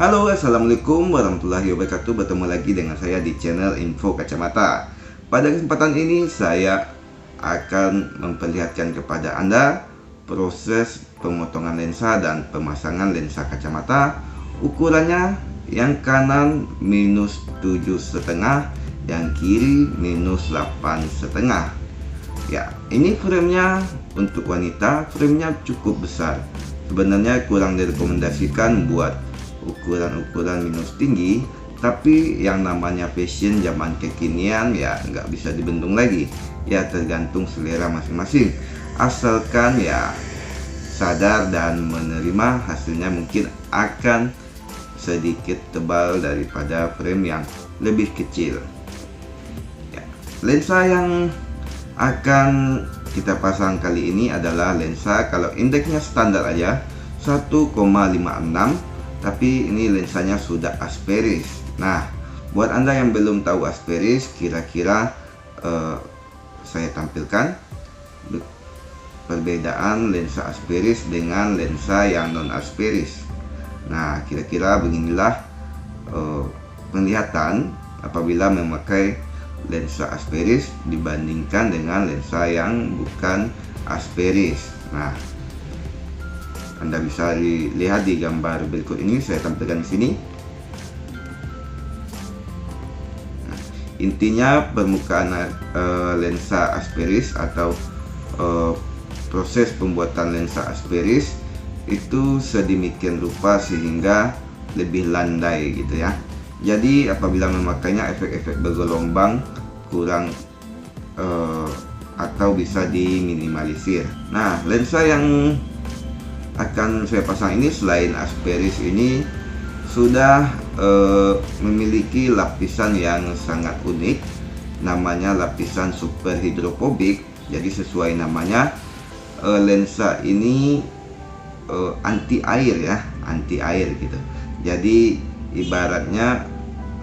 Halo, assalamualaikum warahmatullahi wabarakatuh. Bertemu lagi dengan saya di channel Info Kacamata. Pada kesempatan ini saya akan memperlihatkan kepada Anda proses pemotongan lensa dan pemasangan lensa kacamata. Ukurannya yang kanan minus 7,5, yang kiri minus 8,5. Ya, ini framenya untuk wanita, framenya cukup besar. Sebenarnya kurang direkomendasikan buat ukuran-ukuran minus tinggi, tapi yang namanya fashion zaman kekinian ya nggak bisa dibendung lagi. Ya tergantung selera masing-masing, asalkan ya sadar dan menerima hasilnya mungkin akan sedikit tebal daripada frame yang lebih kecil. Ya, lensa yang akan kita pasang kali ini adalah lensa, kalau indeksnya standar aja 1,56, tapi ini lensanya sudah asperis. Nah, buat Anda yang belum tahu asperis, kira-kira saya tampilkan perbedaan lensa asperis dengan lensa yang non asperis. Nah, kira-kira beginilah penglihatan apabila memakai lensa asperis dibandingkan dengan lensa yang bukan asperis. Nah, Anda bisa lihat di gambar berikut ini, saya tampilkan di sini. Nah, intinya permukaan lensa asperis atau proses pembuatan lensa asperis itu sedemikian rupa sehingga lebih landai gitu ya. Jadi apabila memakainya efek-efek bergelombang kurang atau bisa diminimalisir. Nah, lensa yang akan saya pasang ini selain asperis ini sudah memiliki lapisan yang sangat unik, namanya lapisan super hidrofobik. Jadi sesuai namanya, lensa ini anti air ya, anti air gitu. Jadi ibaratnya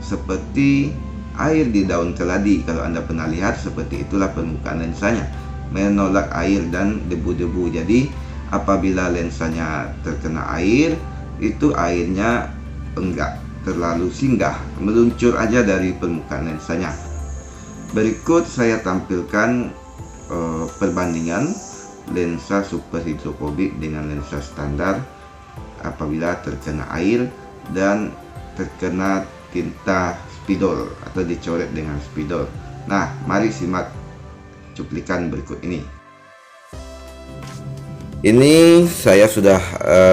seperti air di daun keladi. Kalau Anda pernah lihat, seperti itulah permukaan lensanya, menolak air dan debu-debu. Jadi apabila lensanya terkena air, itu airnya enggak terlalu singgah, meluncur aja dari permukaan lensanya. Berikut saya tampilkan perbandingan lensa super hidrofobik dengan lensa standar apabila terkena air dan terkena tinta spidol atau dicoret dengan spidol. Nah, mari simak cuplikan berikut ini. Ini saya sudah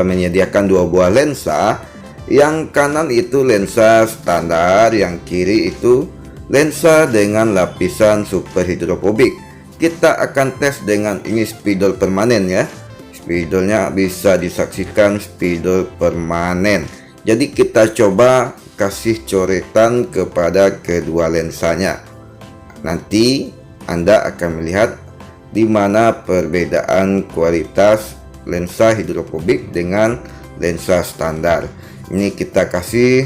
menyediakan dua buah lensa. Yang kanan itu lensa standar, yang kiri itu lensa dengan lapisan super hidrofobik. Kita akan tes dengan ini spidol permanen ya. Spidolnya bisa disaksikan, spidol permanen. Jadi kita coba kasih coretan kepada kedua lensanya. Nanti Anda akan melihat di mana perbedaan kualitas lensa hidrofobik dengan lensa standar. Ini kita kasih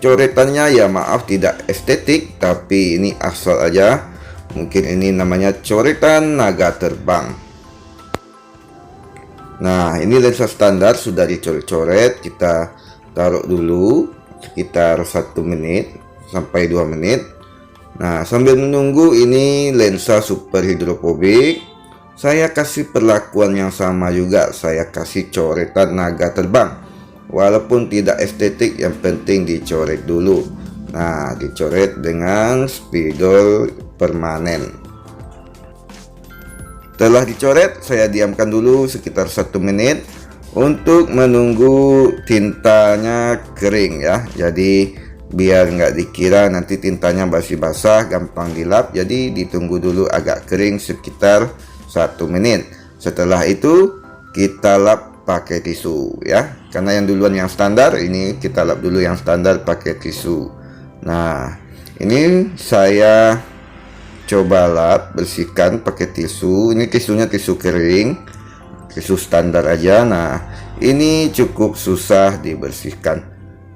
coretannya, ya maaf tidak estetik, tapi ini asal aja. Mungkin ini namanya coretan naga terbang. Nah, ini lensa standar sudah dicoret-coret, kita taruh dulu sekitar 1 menit sampai 2 menit. Nah, sambil menunggu ini lensa super hidrofobik, saya kasih perlakuan yang sama juga. Saya kasih coretan naga terbang. Walaupun tidak estetik, yang penting dicoret dulu. Nah, dicoret dengan spidol permanen. Setelah dicoret, saya diamkan dulu sekitar 1 menit untuk menunggu tintanya kering ya. Jadi biar nggak dikira nanti tintanya masih basah gampang dilap, jadi ditunggu dulu agak kering sekitar 1 menit. Setelah itu kita lap pakai tisu ya, karena yang duluan yang standar, ini kita lap dulu yang standar pakai tisu. Nah, ini saya coba lap, bersihkan pakai tisu. Ini tisunya tisu kering, tisu standar aja. Nah, ini cukup susah dibersihkan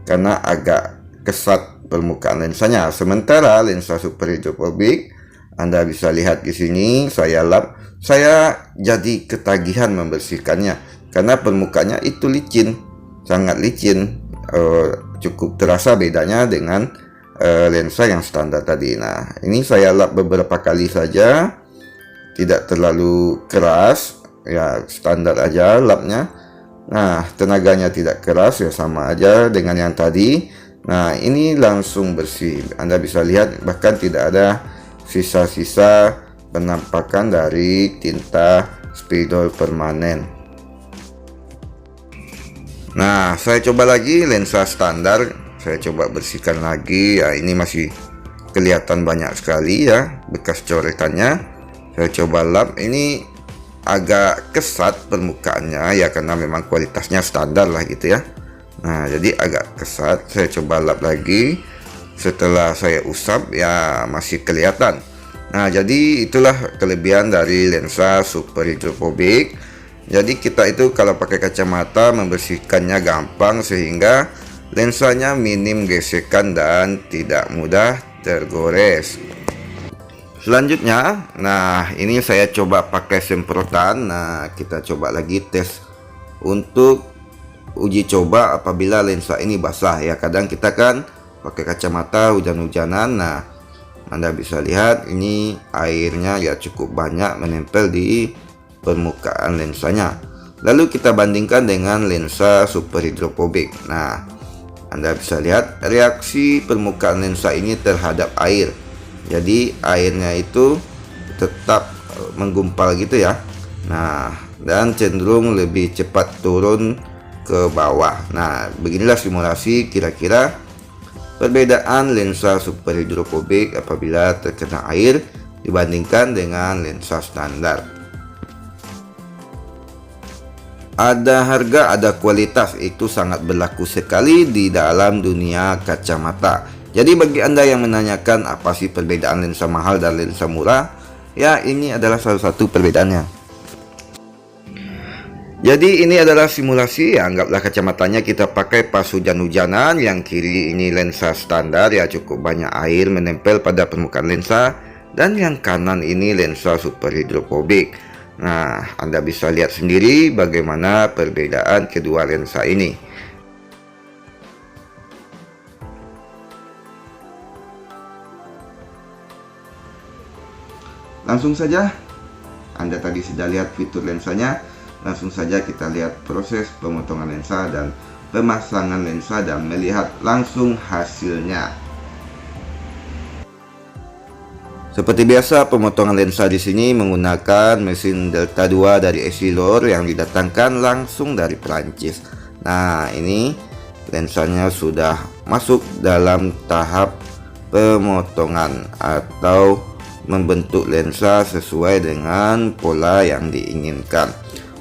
karena agak kesat permukaan lensanya. Sementara lensa super hidrofobik, Anda bisa lihat di sini saya lap, saya jadi ketagihan membersihkannya karena permukaannya itu licin, sangat licin. cukup terasa bedanya dengan lensa yang standar tadi. Nah, ini saya lap beberapa kali saja, tidak terlalu keras, ya standar aja lapnya. Nah, tenaganya tidak keras, ya sama aja dengan yang tadi. Nah, ini langsung bersih. Anda bisa lihat bahkan tidak ada sisa-sisa penampakan dari tinta spidol permanen. Nah, saya coba lagi lensa standar. Saya coba bersihkan lagi. Ya, ini masih kelihatan banyak sekali ya bekas coretannya. Saya coba lap. Ini agak kesat permukaannya ya, karena memang kualitasnya standar lah gitu ya. Nah, jadi agak kesat. Saya coba lap lagi. Setelah saya usap ya masih kelihatan. Nah, jadi itulah kelebihan dari lensa super hidrophobic. Jadi kita itu kalau pakai kacamata membersihkannya gampang, sehingga lensanya minim gesekan dan tidak mudah tergores. Selanjutnya, nah ini saya coba pakai semprotan. Nah, kita coba lagi tes untuk uji coba apabila lensa ini basah ya. Kadang kita kan pakai kacamata hujan-hujanan. Nah, Anda bisa lihat ini airnya ya cukup banyak menempel di permukaan lensanya. Lalu kita bandingkan dengan lensa super hidrophobic. Nah, Anda bisa lihat reaksi permukaan lensa ini terhadap air. Jadi airnya itu tetap menggumpal gitu ya. Nah, dan cenderung lebih cepat turun ke bawah. Nah, beginilah simulasi kira-kira perbedaan lensa super hidrophobic apabila terkena air dibandingkan dengan lensa standar. Ada harga, ada kualitas, itu sangat berlaku sekali di dalam dunia kacamata. Jadi bagi Anda yang menanyakan apa sih perbedaan lensa mahal dan lensa murah, ya ini adalah salah satu perbedaannya. Jadi ini adalah simulasi ya, anggaplah kacamatanya kita pakai pas hujan-hujanan. Yang kiri ini lensa standar ya, cukup banyak air menempel pada permukaan lensa, dan yang kanan ini lensa super hidrophobic. Nah, Anda bisa lihat sendiri bagaimana perbedaan kedua lensa ini. Langsung saja, Anda tadi sudah lihat fitur lensanya. Langsung saja kita lihat proses pemotongan lensa dan pemasangan lensa dan melihat langsung hasilnya. Seperti biasa, pemotongan lensa di sini menggunakan mesin Delta 2 dari Essilor yang didatangkan langsung dari Prancis. Nah, ini lensanya sudah masuk dalam tahap pemotongan atau membentuk lensa sesuai dengan pola yang diinginkan.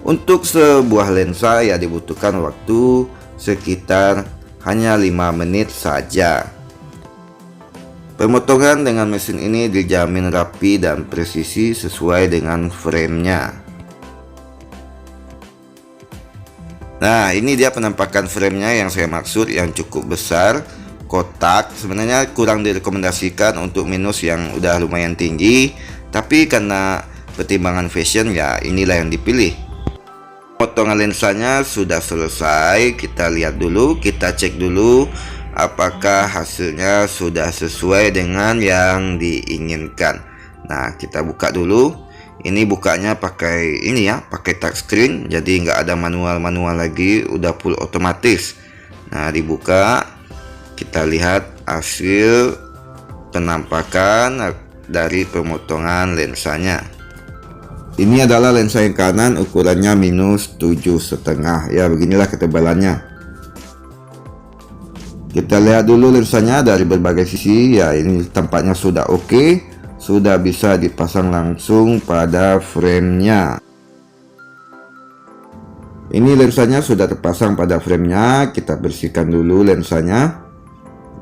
Untuk sebuah lensa ya dibutuhkan waktu sekitar hanya 5 menit saja. Pemotongan dengan mesin ini dijamin rapi dan presisi sesuai dengan framenya. Nah, ini dia penampakan framenya yang saya maksud, yang cukup besar, kotak. Sebenarnya kurang direkomendasikan untuk minus yang udah lumayan tinggi, tapi karena pertimbangan fashion ya inilah yang dipilih. Potongan lensanya sudah selesai. Kita lihat dulu, kita cek dulu apakah hasilnya sudah sesuai dengan yang diinginkan. Nah, kita buka dulu. Ini bukanya pakai ini ya, pakai touchscreen, jadi nggak ada manual lagi, udah full otomatis. Nah, dibuka, kita lihat hasil penampakan dari pemotongan lensanya. Ini adalah lensa yang kanan, ukurannya minus 7,5 ya, beginilah ketebalannya. Kita lihat dulu lensanya dari berbagai sisi ya, ini tampaknya sudah oke, sudah bisa dipasang langsung pada framenya. Ini lensanya sudah terpasang pada framenya. Kita bersihkan dulu lensanya.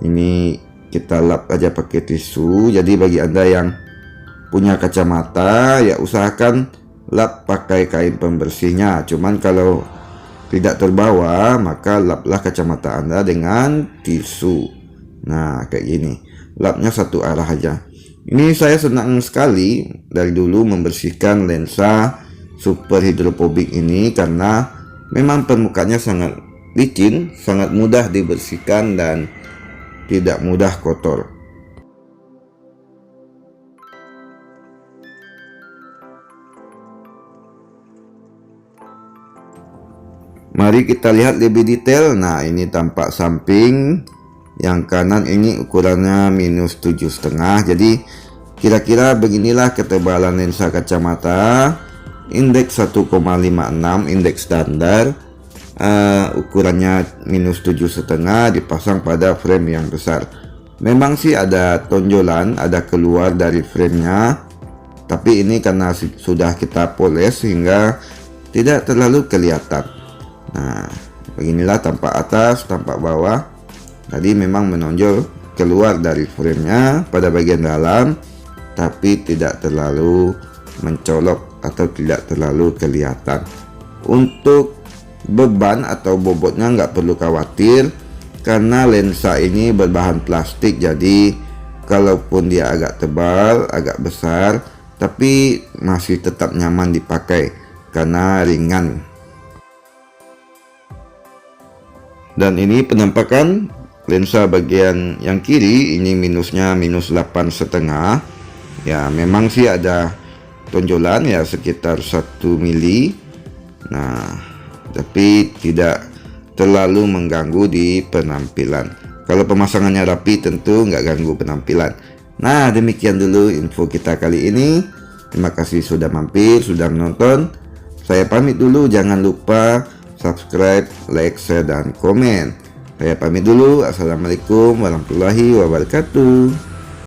Ini kita lap aja pakai tisu. Jadi bagi Anda yang punya kacamata ya usahakan lap pakai kain pembersihnya. Cuman kalau tidak terbawa, maka laplah kacamata Anda dengan tisu. Nah, kayak gini. Lapnya satu arah aja. Ini saya senang sekali dari dulu membersihkan lensa super hidrophobic ini, karena memang permukaannya sangat licin, sangat mudah dibersihkan dan tidak mudah kotor. Mari kita lihat lebih detail. Nah, ini tampak samping. Yang kanan ini ukurannya -7,5. Jadi kira-kira beginilah ketebalan lensa kacamata. Indeks 1,56, indeks standar. Ukurannya -7,5, dipasang pada frame yang besar. Memang sih ada tonjolan, ada keluar dari framenya, tapi ini karena sudah kita poles sehingga tidak terlalu kelihatan. Nah, beginilah tampak atas, tampak bawah. Tadi memang menonjol keluar dari framenya pada bagian dalam, tapi tidak terlalu mencolok atau tidak terlalu kelihatan. Untuk beban atau bobotnya nggak perlu khawatir, karena lensa ini berbahan plastik. Jadi kalaupun dia agak tebal, agak besar, tapi masih tetap nyaman dipakai karena ringan. Dan ini penampakan lensa bagian yang kiri, ini minusnya -8,5. Ya memang sih ada tonjolan ya sekitar 1 mili. Nah, tapi tidak terlalu mengganggu di penampilan. Kalau pemasangannya rapi tentu nggak ganggu penampilan. Nah, demikian dulu info kita kali ini. Terima kasih sudah mampir, sudah menonton. Saya pamit dulu, jangan lupa subscribe, like, share, dan komen. Saya pamit dulu. Assalamualaikum warahmatullahi wabarakatuh.